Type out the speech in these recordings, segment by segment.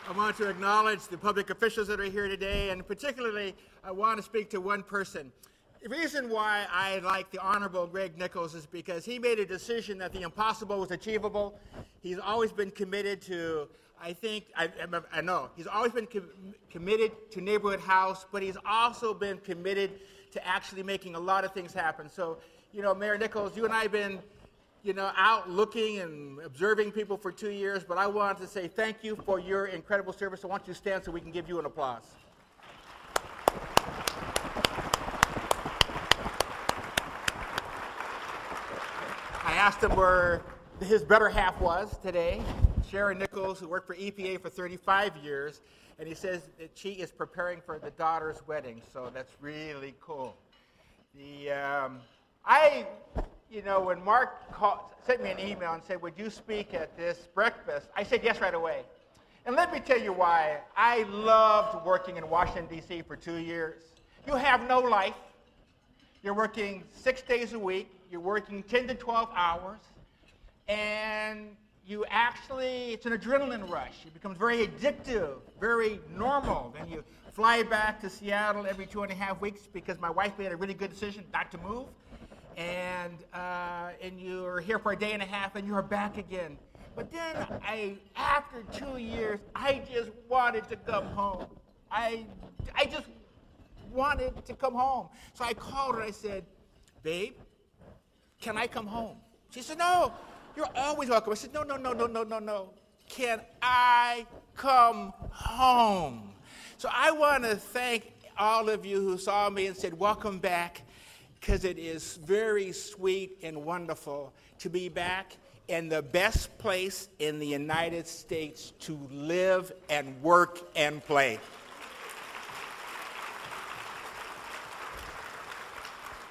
I want to acknowledge the public officials that are here today, and particularly I want to speak to one person. The reason why I like the Honorable Greg Nichols is because he made a decision that the impossible was achievable. He's always been committed to, I know, he's always been committed to Neighborhood House, but he's also been committed to actually making a lot of things happen. So, Mayor Nichols, you and I have been out looking and observing people for 2 years, but I want to say thank you for your incredible service. I want you to stand so we can give you an applause. I asked him where his better half was today, Sharon Nichols, who worked for EPA for 35 years, and he says that she is preparing for the daughter's wedding, so that's really cool. When Mark sent me an email and said, would you speak at this breakfast, I said yes right away. And let me tell you why. I loved working in Washington, D.C. for 2 years. You have no life. You're working 6 days a week. You're working 10 to 12 hours. And it's an adrenaline rush. It becomes very addictive, very normal. Then you fly back to Seattle every 2.5 weeks because my wife made a really good decision not to move. And you're here for a day and a half, and you're back again. But then, after 2 years, I just wanted to come home. I just wanted to come home. So I called her, I said, babe, can I come home? She said, no, you're always welcome. I said, no. Can I come home? So I want to thank all of you who saw me and said, welcome back, because it is very sweet and wonderful to be back in the best place in the United States to live and work and play.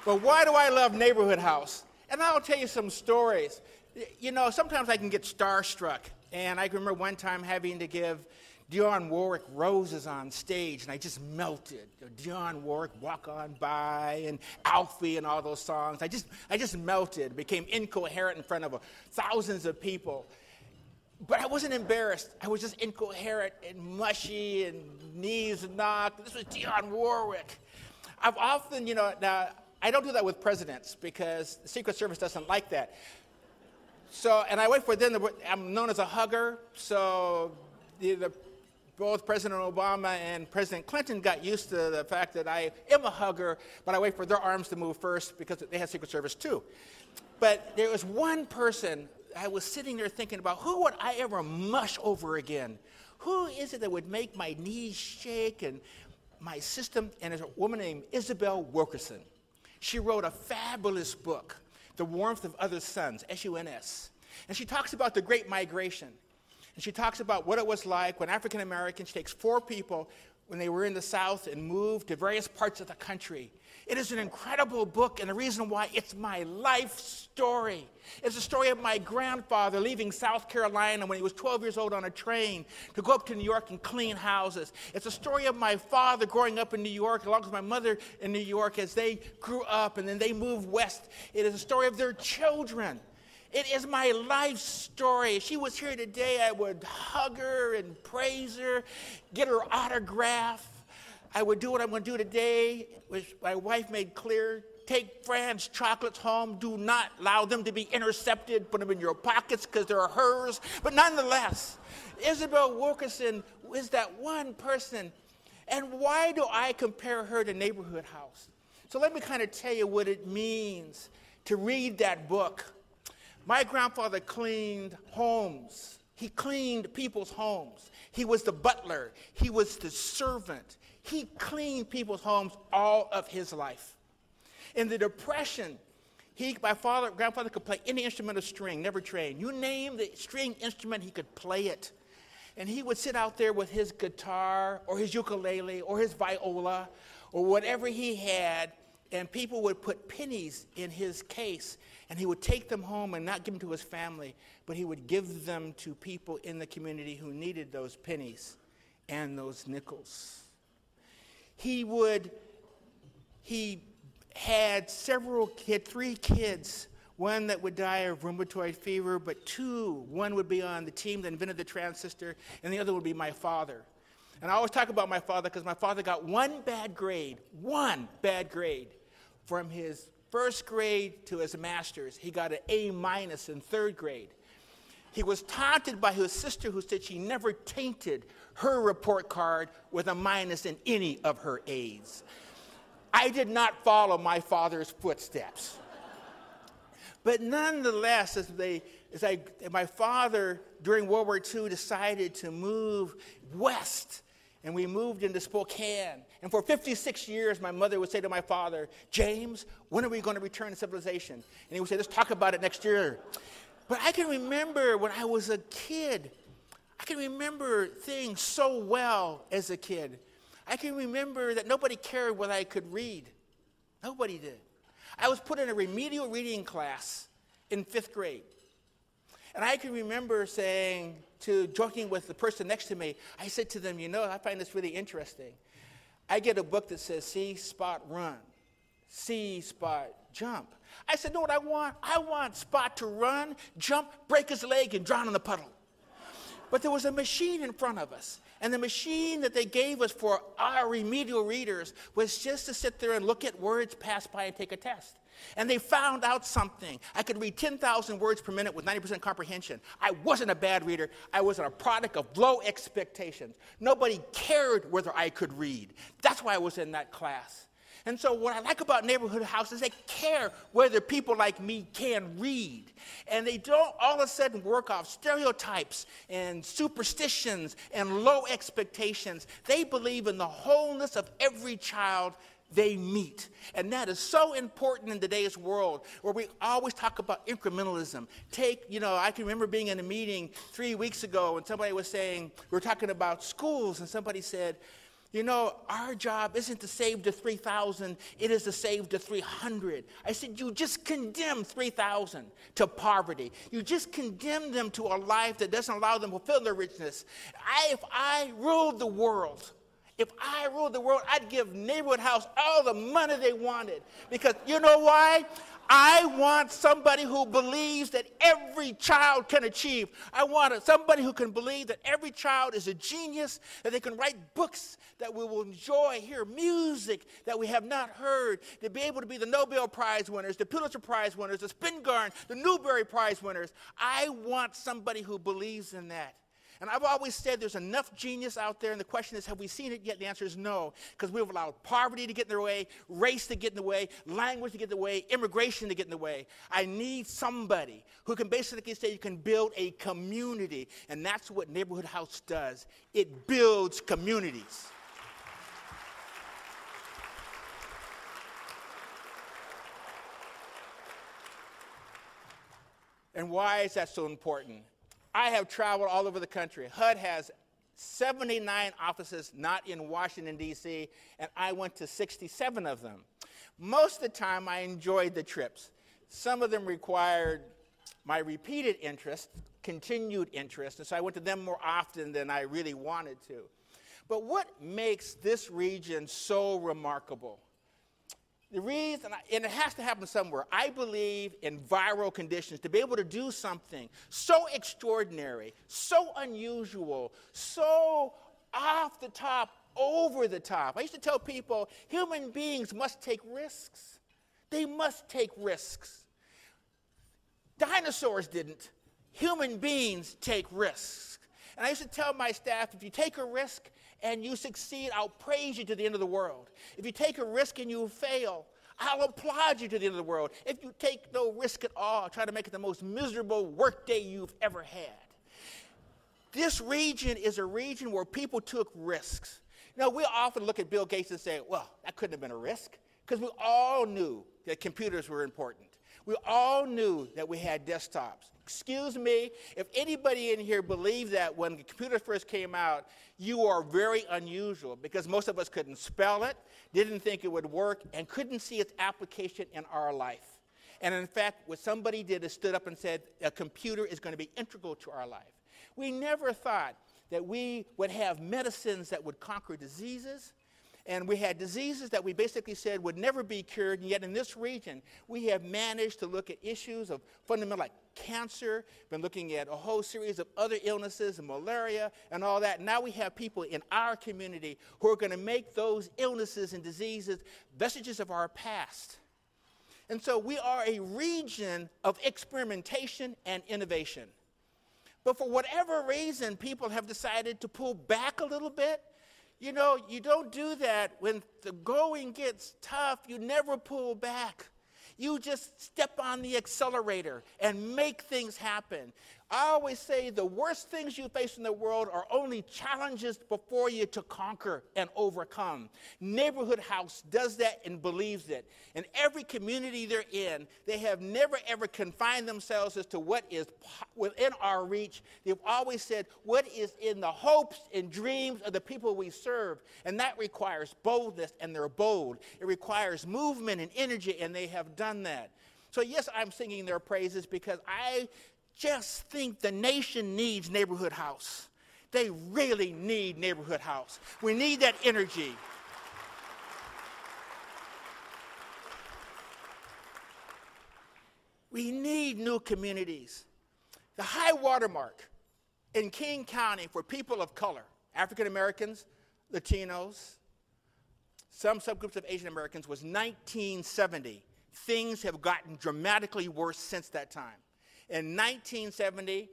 But why do I love Neighborhood House? And I'll tell you some stories. Sometimes I can get starstruck. And I can remember one time having to give Dionne Warwick roses on stage, and I just melted. Dionne Warwick, Walk On By, and Alfie, and all those songs. I just melted, became incoherent in front of thousands of people. But I wasn't embarrassed. I was just incoherent and mushy and knees knocked. This was Dionne Warwick. I've often, now I don't do that with presidents because the Secret Service doesn't like that. So, and I wait for them. I'm known as a hugger, so both President Obama and President Clinton got used to the fact that I am a hugger, but I wait for their arms to move first because they have Secret Service too. But there was one person, I was sitting there thinking about, who would I ever mush over again? Who is it that would make my knees shake and my system? And there's a woman named Isabel Wilkerson. She wrote a fabulous book, The Warmth of Other Suns, S-U-N-S. And she talks about the Great Migration. And she talks about what it was like when African Americans, she takes 4 people when they were in the South and moved to various parts of the country. It is an incredible book, and the reason why, it's my life story. It's the story of my grandfather leaving South Carolina when he was 12 years old on a train to go up to New York and clean houses. It's a story of my father growing up in New York, along with my mother in New York, as they grew up and then they moved west. It is a story of their children. It is my life story. If she was here today, I would hug her and praise her, get her autograph. I would do what I'm going to do today, which my wife made clear. Take Fran's chocolates home. Do not allow them to be intercepted. Put them in your pockets because they're hers. But nonetheless, Isabel Wilkerson is that one person. And why do I compare her to Neighborhood House? So let me kind of tell you what it means to read that book. My grandfather cleaned homes. He cleaned people's homes. He was the butler. He was the servant. He cleaned people's homes all of his life. In the Depression, my grandfather could play any instrument of string, never trained. You name the string instrument, he could play it. And he would sit out there with his guitar or his ukulele or his viola or whatever he had, and people would put pennies in his case, and he would take them home and not give them to his family, but he would give them to people in the community who needed those pennies and those nickels. He had 3 kids one that would die of rheumatoid fever, but two, one would be on the team that invented the transistor, and the other would be my father. And I always talk about my father because my father got one bad grade from his first grade to his master's. He got an A- in third grade. He was taunted by his sister who said she never tainted her report card with a minus in any of her A's. I did not follow my father's footsteps. But nonetheless, my father, during World War II, decided to move west, and we moved into Spokane. And for 56 years, my mother would say to my father, James, when are we going to return to civilization? And he would say, let's talk about it next year. But I can remember when I was a kid, I can remember things so well as a kid. I can remember that nobody cared whether I could read. Nobody did. I was put in a remedial reading class in 5th grade. And I can remember joking with the person next to me, I said to them, I find this really interesting. I get a book that says, see, Spot, run. See, Spot, jump. I said, know what I want? I want Spot to run, jump, break his leg, and drown in the puddle. But there was a machine in front of us. And the machine that they gave us for our remedial readers was just to sit there and look at words pass by and take a test. And they found out something. I could read 10,000 words per minute with 90% comprehension. I wasn't a bad reader. I was a product of low expectations. Nobody cared whether I could read. That's why I was in that class. And so what I like about neighborhood houses, they care whether people like me can read. And they don't all of a sudden work off stereotypes and superstitions and low expectations. They believe in the wholeness of every child they meet. And that is so important in today's world where we always talk about incrementalism. I can remember being in a meeting 3 weeks ago and somebody was saying, we were talking about schools, and somebody said, our job isn't to save the 3,000, it is to save the 300. I said, you just condemn 3,000 to poverty. You just condemn them to a life that doesn't allow them to fulfill their richness. If I ruled the world, I'd give Neighborhood House all the money they wanted. Because you know why? I want somebody who believes that every child can achieve. I want somebody who can believe that every child is a genius, that they can write books that we will enjoy, hear music that we have not heard, to be able to be the Nobel Prize winners, the Pulitzer Prize winners, the Spingarn, the Newbery Prize winners. I want somebody who believes in that. And I've always said there's enough genius out there, and the question is, have we seen it yet? The answer is no, because we've allowed poverty to get in the way, race to get in the way, language to get in the way, immigration to get in the way. I need somebody who can basically say you can build a community, and that's what Neighborhood House does. It builds communities. And why is that so important? I have traveled all over the country. HUD has 79 offices not in Washington, D.C., and I went to 67 of them. Most of the time, I enjoyed the trips. Some of them required my repeated interest, continued interest, and so I went to them more often than I really wanted to. But what makes this region so remarkable? The reason, and it has to happen somewhere, I believe in viral conditions, to be able to do something so extraordinary, so unusual, so off the top, over the top. I used to tell people, human beings must take risks. They must take risks. Dinosaurs didn't. Human beings take risks. And I used to tell my staff, if you take a risk and you succeed, I'll praise you to the end of the world. If you take a risk and you fail, I'll applaud you to the end of the world. If you take no risk at all, try to make it the most miserable workday you've ever had. This region is a region where people took risks. We often look at Bill Gates and say, well, that couldn't have been a risk, because we all knew that computers were important. We all knew that we had desktops. Excuse me, if anybody in here believed that when the computers first came out, you are very unusual, because most of us couldn't spell it, didn't think it would work, and couldn't see its application in our life. And in fact, what somebody did is stood up and said, a computer is going to be integral to our life. We never thought that we would have medicines that would conquer diseases, And we had diseases that we basically said would never be cured, and yet in this region, we have managed to look at issues of fundamental like cancer, been looking at a whole series of other illnesses and malaria and all that. Now we have people in our community who are going to make those illnesses and diseases vestiges of our past. And so we are a region of experimentation and innovation. But for whatever reason, people have decided to pull back a little bit. You know, you don't do that when the going gets tough. You never pull back. You just step on the accelerator and make things happen. I always say the worst things you face in the world are only challenges before you to conquer and overcome. Neighborhood House does that and believes it. In every community they're in, they have never ever confined themselves as to what is within our reach. They've always said what is in the hopes and dreams of the people we serve. And that requires boldness, and they're bold. It requires movement and energy, and they have done that. So yes, I'm singing their praises because I just think the nation needs Neighborhood House. They really need Neighborhood House. We need that energy. We need new communities. The high watermark in King County for people of color, African Americans, Latinos, some subgroups of Asian Americans, was 1970. Things have gotten dramatically worse since that time. In 1970,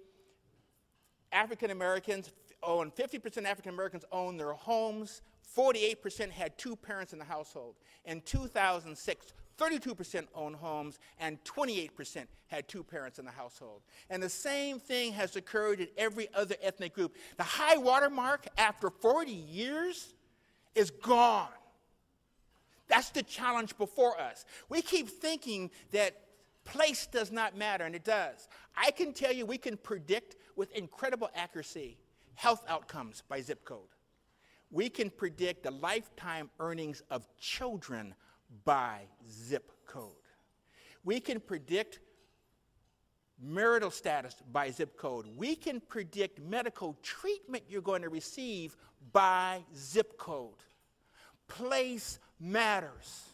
African Americans owned, 50% African Americans owned their homes, 48% had two parents in the household. In 2006, 32% owned homes, and 28% had two parents in the household. And the same thing has occurred in every other ethnic group. The high watermark after 40 years is gone. That's the challenge before us. We keep thinking that place does not matter, and it does. I can tell you we can predict with incredible accuracy health outcomes by zip code. We can predict the lifetime earnings of children by zip code. We can predict marital status by zip code. We can predict medical treatment you're going to receive by zip code. Place matters.